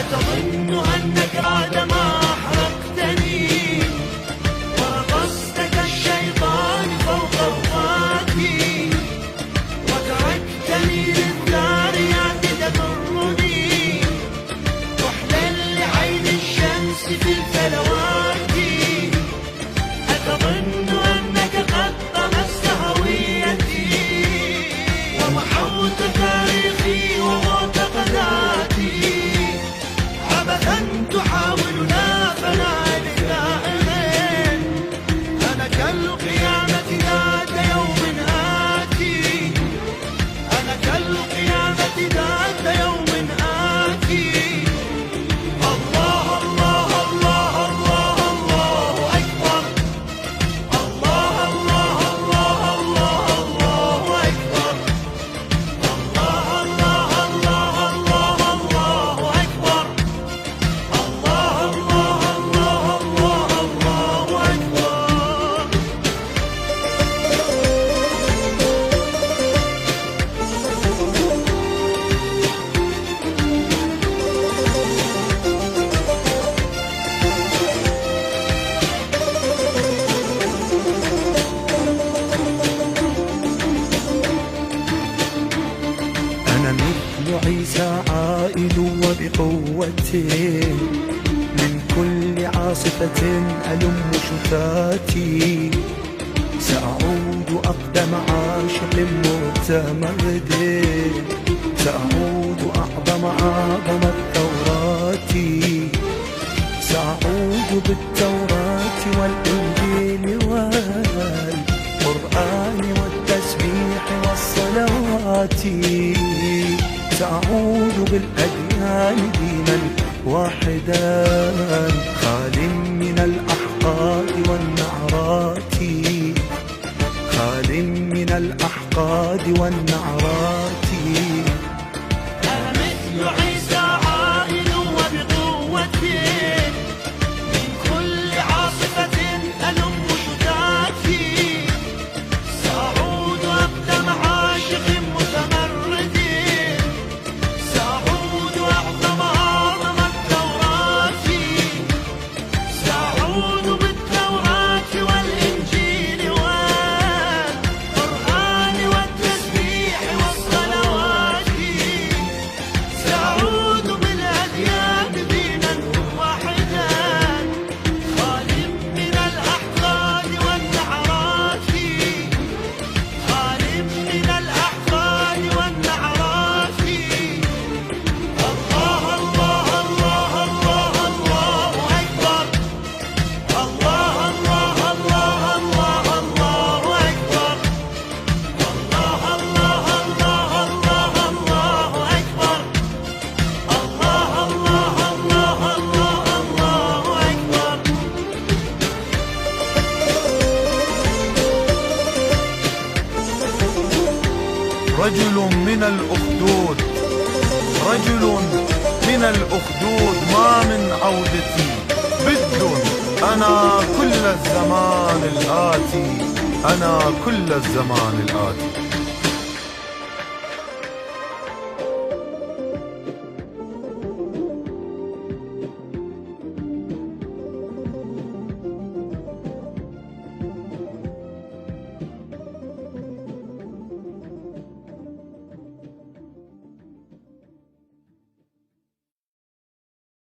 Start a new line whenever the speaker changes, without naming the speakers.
أتظن أنك بعدما أحرقتني ورقصت كالشيطان فوق رفاتي وتركتني للذاريات تضرني محلا لعين الشمس في الفلوات. أتظن أنك قد طمست هويتي ومحوت تاريخي ومعتقداتي عبثا تحاول لا فناء لدائم. أنا كالقيامة ذات يوم آتي، أنا كالقيامة ذات يوم آتي. الله الله الله الله الله أكبر، الله الله الله الله الله أكبر، الله الله الله الله الله أكبر، الله الله الله الله الله أكبر.
أنا مثل عيسى عائد وبقوته من كل عاصفة ألم شتاتي. سأعود أقدم عاشق متمرد، سأعود أعظم الثورات. سأعود بالتوراة والإنجيل والقرآن والتسبيح والصلوات. سأعود بالأديان دينا واحدا خال من الأحقاد والنعرات، خال من الأحقاد والنعرات.
أنا مثل عيسى عائد وبقوته من كل عاصفة ألم شتاتي. سأعود أقدم عاشق متمرد، سأعود أعظم الثورات. سأعود بالتوراة والإنجيل والقرآن والتسبيح والصلوات. سأعود بالأديان دينا واحدا خال من الأحقاد والنعرات، خال من الأحقاد والنعرات. الله الله الله الله الله أكبر، الله الله الله الله الله أكبر، الله الله الله الله الله أكبر، الله الله الله الله الله أكبر.
رجل من الأخدود، رجل من الأخدود ما من عودتي بد. أنا كل الزمان الآتي، أنا كل الزمان الآتي.